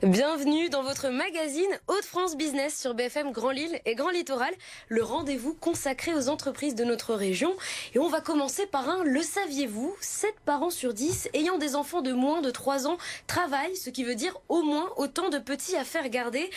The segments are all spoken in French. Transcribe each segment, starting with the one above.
Bienvenue dans votre magazine Hauts-de-France Business sur BFM Grand Lille et Grand Littoral, le rendez-vous consacré aux entreprises de notre région. Et on va commencer par un le saviez-vous, 7 parents sur 10 ayant des enfants de moins de 3 ans travaillent, ce qui veut dire au moins autant de petits à faire garder.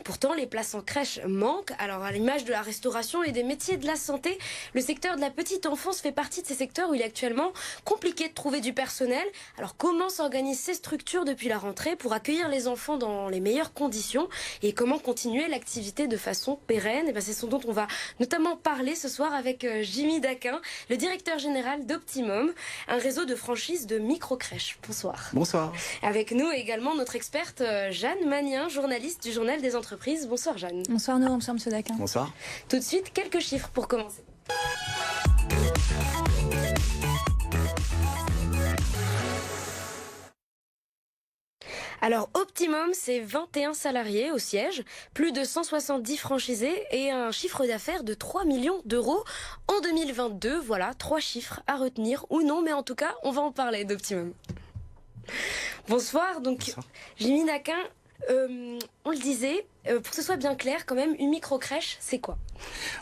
Pourtant, les places en crèche manquent. Alors, à l'image de la restauration et des métiers de la santé, le secteur de la petite enfance fait partie de ces secteurs où il est actuellement compliqué de trouver du personnel. Alors, comment s'organisent ces structures depuis la rentrée pour accueillir les enfants dans les meilleures conditions et comment continuer l'activité de façon pérenne? Et c'est ce dont on va notamment parler ce soir avec Jimmy Daquin, le directeur général d'Optimum, un réseau de franchise de micro-crèches. Bonsoir. Bonsoir. Avec nous également notre experte Jeanne Magnien, journaliste du Journal des Entreprises. Bonsoir Jeanne. Bonsoir Nour, bonsoir Monsieur Daquin. Bonsoir. Tout de suite, quelques chiffres pour commencer. Alors, Optimum, c'est 21 salariés au siège, plus de 170 franchisés et un chiffre d'affaires de 3 millions d'euros en 2022. Voilà, 3 chiffres à retenir ou non, mais en tout cas, on va en parler d'Optimum. Bonsoir, donc Bonsoir. Jimmy Daquin, on le disait, pour que ce soit bien clair, quand même, une micro-crèche, c'est quoi?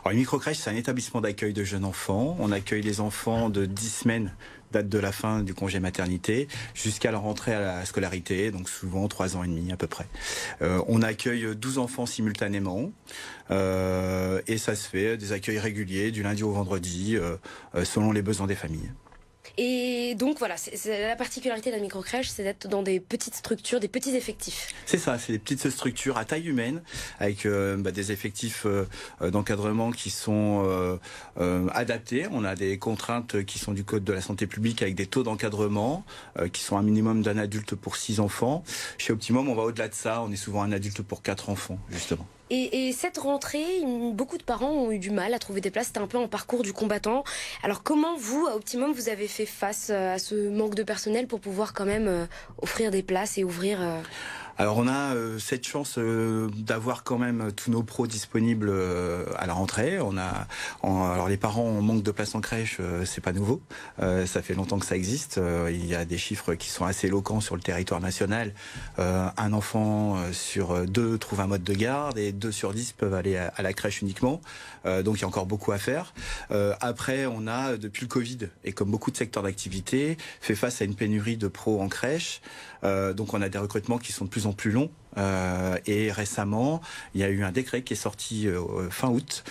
Alors, une microcrèche, c'est un établissement d'accueil de jeunes enfants. On accueille les enfants de 10 semaines, date de la fin du congé maternité, jusqu'à leur entrée à la scolarité, donc souvent 3 ans et demi à peu près. On accueille 12 enfants simultanément, et ça se fait des accueils réguliers du lundi au vendredi, selon les besoins des familles. Et donc voilà, c'est la particularité de la microcrèche, c'est d'être dans des petites structures, des petits effectifs. C'est ça, c'est des petites structures à taille humaine, avec des effectifs d'encadrement qui sont adaptés. On a des contraintes qui sont du Code de la santé publique avec des taux d'encadrement qui sont un minimum d'un adulte pour 6 enfants. Chez Optimum, on va au-delà de ça, on est souvent un adulte pour 4 enfants, justement. Et cette rentrée, beaucoup de parents ont eu du mal à trouver des places. C'était un peu en parcours du combattant. Alors comment vous, à Optimum, vous avez fait face à ce manque de personnel pour pouvoir quand même offrir des places et ouvrir... Alors on a cette chance d'avoir quand même tous nos pros disponibles à la rentrée. Alors les parents en manque de place en crèche, c'est pas nouveau. Ça fait longtemps que ça existe. Il y a des chiffres qui sont assez éloquents sur le territoire national. Un enfant sur 2 trouve un mode de garde et 2 sur 10 peuvent aller à la crèche uniquement. Donc il y a encore beaucoup à faire. Après, on a depuis le Covid et comme beaucoup de secteurs d'activité fait face à une pénurie de pros en crèche. Donc on a des recrutements qui sont de plus en plus long. Et récemment, il y a eu un décret qui est sorti fin août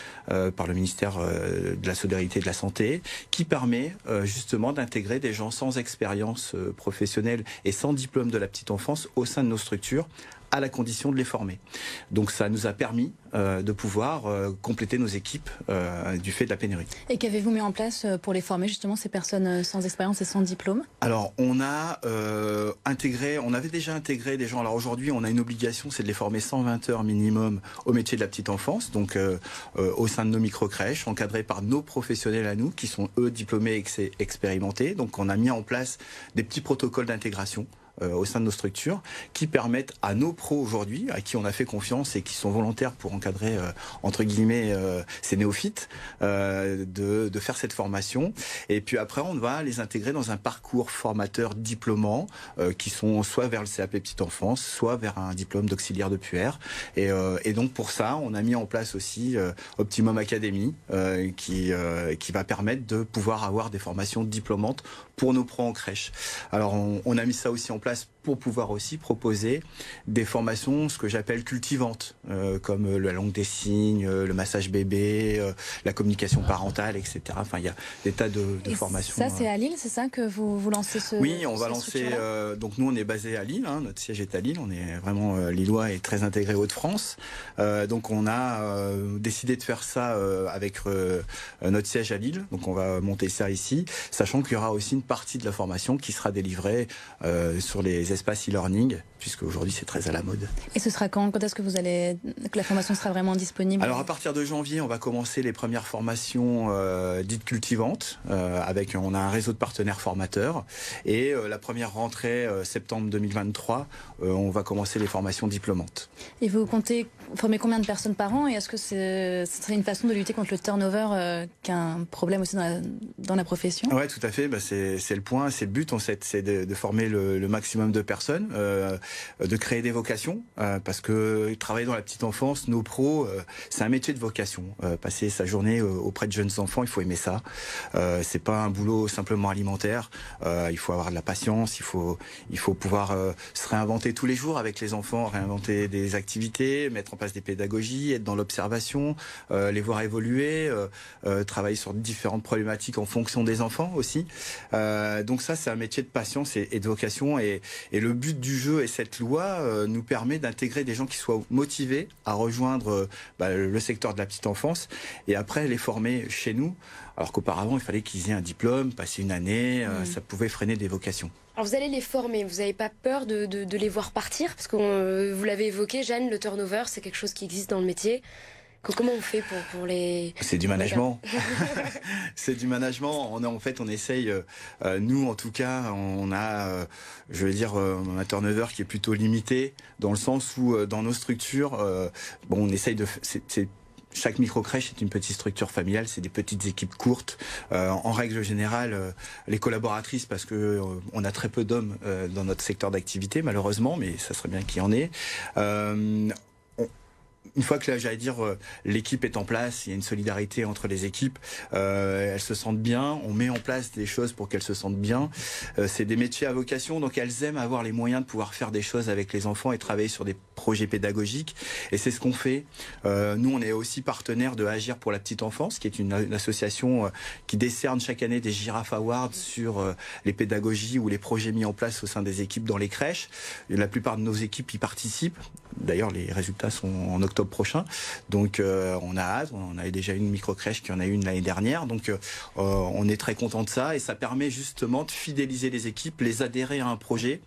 par le ministère de la Solidarité et de la Santé qui permet justement d'intégrer des gens sans expérience professionnelle et sans diplôme de la petite enfance au sein de nos structures à la condition de les former. Donc ça nous a permis de pouvoir compléter nos équipes du fait de la pénurie. Et qu'avez-vous mis en place pour les former justement ces personnes sans expérience et sans diplôme? Alors on avait déjà intégré des gens. Alors aujourd'hui on a une obligation, c'est de les former 120 heures minimum au métier de la petite enfance, donc au sein de nos micro-crèches, encadrés par nos professionnels à nous, qui sont eux diplômés et expérimentés. Donc on a mis en place des petits protocoles d'intégration au sein de nos structures qui permettent à nos pros aujourd'hui, à qui on a fait confiance et qui sont volontaires pour encadrer entre guillemets ces néophytes, de faire cette formation. Et puis après on va les intégrer dans un parcours formateur diplômant qui sont soit vers le CAP petite enfance, soit vers un diplôme d'auxiliaire de puère. Et donc pour ça on a mis en place aussi Optimum Academy qui va permettre de pouvoir avoir des formations diplômantes pour nos pros en crèche. Alors on a mis ça aussi en place pour pouvoir aussi proposer des formations, ce que j'appelle cultivantes, comme la langue des signes, le massage bébé, la communication parentale, etc. Enfin, il y a des tas de formations. Ça, c'est à Lille, c'est ça que vous lancez ce... Oui, on va lancer... donc nous, on est basé à Lille, hein, notre siège est à Lille, on est vraiment lillois et très intégré Hauts-de-France. Donc on a décidé de faire ça avec notre siège à Lille, donc on va monter ça ici, sachant qu'il y aura aussi une partie de la formation qui sera délivrée sur les espaces e-learning, puisque aujourd'hui c'est très à la mode. Et ce sera quand est-ce que que la formation sera vraiment disponible? Alors à partir de janvier, on va commencer les premières formations dites cultivantes. On a un réseau de partenaires formateurs. Et la première rentrée, septembre 2023, on va commencer les formations diplômantes. Et vous comptez former combien de personnes par an? Et est-ce que ce serait une façon de lutter contre le turnover, qui est un problème aussi dans la profession? Oui, tout à fait. C'est le point, c'est le but, c'est de former le maximum de de personnes, de créer des vocations, parce que travailler dans la petite enfance, nos pros, c'est un métier de vocation. Passer sa journée auprès de jeunes enfants, il faut aimer ça. C'est pas un boulot simplement alimentaire. Il faut avoir de la patience, il faut pouvoir se réinventer tous les jours avec les enfants, réinventer des activités, mettre en place des pédagogies, être dans l'observation, les voir évoluer, travailler sur différentes problématiques en fonction des enfants aussi. Donc ça, c'est un métier de patience et de vocation. Et le but du jeu et cette loi nous permet d'intégrer des gens qui soient motivés à rejoindre le secteur de la petite enfance et après les former chez nous. Alors qu'auparavant, il fallait qu'ils aient un diplôme, passer une année, ça pouvait freiner des vocations. Alors vous allez les former, vous n'avez pas peur de les voir partir? Parce que vous l'avez évoqué, Jeanne, le turnover, c'est quelque chose qui existe dans le métier. Comment on fait pour les... C'est du management. C'est du management. On essaye, nous en tout cas, on a, un turnover qui est plutôt limité, dans le sens où dans nos structures, on essaye de... Chaque microcrèche est une petite structure familiale, c'est des petites équipes courtes. En règle générale, les collaboratrices, parce que on a très peu d'hommes dans notre secteur d'activité, malheureusement, mais ça serait bien qu'il y en ait. Une fois que l'équipe est en place, il y a une solidarité entre les équipes, elles se sentent bien, on met en place des choses pour qu'elles se sentent bien. C'est des métiers à vocation, donc elles aiment avoir les moyens de pouvoir faire des choses avec les enfants et travailler sur des projets pédagogiques. Et c'est ce qu'on fait. Nous, on est aussi partenaire de Agir pour la petite enfance, qui est une association qui décerne chaque année des Giraffe Awards sur les pédagogies ou les projets mis en place au sein des équipes dans les crèches. Et la plupart de nos équipes y participent. D'ailleurs, les résultats sont en octobre prochain. Donc, on a hâte. On avait déjà une microcrèche qui en a une l'année dernière. Donc, on est très content de ça. Et ça permet justement de fidéliser les équipes, les adhérer à un projet.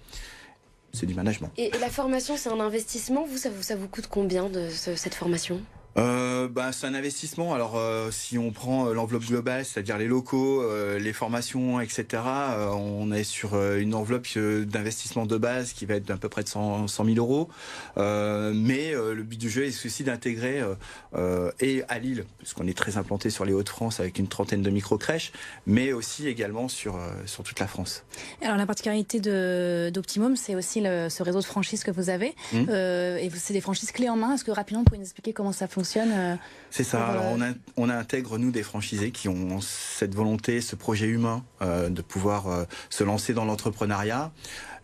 C'est du management. Et la formation, c'est un investissement. Ça vous coûte combien cette formation ? C'est un investissement. Alors si on prend l'enveloppe globale, c'est-à-dire les locaux, les formations, etc., on est sur une enveloppe d'investissement de base qui va être d'à peu près de 100 000 euros. Mais le but du jeu est aussi d'intégrer et à Lille, puisqu'on est très implanté sur les Hauts-de-France avec une trentaine de microcrèches, mais aussi également sur toute la France. Alors la particularité d'Optimum, c'est aussi ce réseau de franchises que vous avez. Et c'est des franchises clés en main. Est-ce que rapidement vous pouvez nous expliquer comment ça fonctionne? C'est ça. Alors on intègre nous des franchisés qui ont cette volonté, ce projet humain de pouvoir se lancer dans l'entrepreneuriat.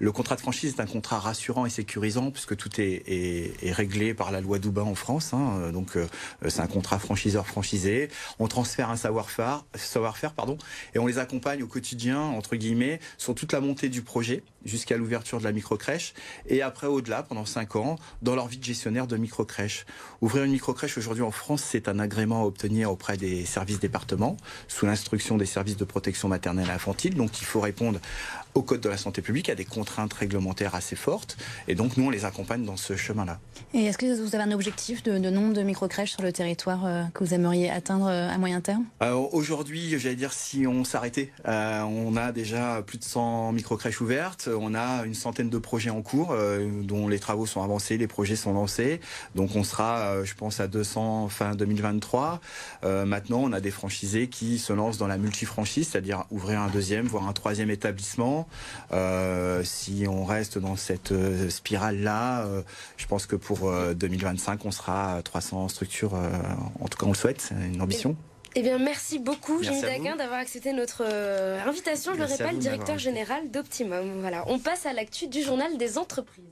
Le contrat de franchise est un contrat rassurant et sécurisant puisque tout est réglé par la loi Doubin en France. Donc c'est un contrat franchiseur-franchisé. On transfère un savoir-faire, et on les accompagne au quotidien, entre guillemets, sur toute la montée du projet jusqu'à l'ouverture de la microcrèche et après au-delà pendant 5 ans dans leur vie de gestionnaire de microcrèche. Ouvrir une microcrèche aujourd'hui en France, c'est un agrément à obtenir auprès des services départements sous l'instruction des services de protection maternelle et infantile. Donc il faut répondre au Code de la santé publique, à des contraintes réglementaires assez fortes. Et donc nous, on les accompagne dans ce chemin-là. Et est-ce que vous avez un objectif de nombre de microcrèches sur le territoire que vous aimeriez atteindre à moyen terme? Aujourd'hui, si on s'arrêtait, on a déjà plus de 100 microcrèches ouvertes. On a une centaine de projets en cours dont les travaux sont avancés, les projets sont lancés. Donc on sera, je pense, à 200 fin 2023. Maintenant, on a des franchisés qui se lancent dans la multifranchise, c'est-à-dire ouvrir un deuxième, voire un troisième établissement. Si on reste dans cette spirale-là, je pense que pour 2025, on sera à 300 structures. En tout cas, on le souhaite, c'est une ambition. Eh bien, merci beaucoup, Jenny Daguin, d'avoir accepté notre invitation. Je le répète, directeur général d'Optimum. Voilà, on passe à l'actu du journal des entreprises.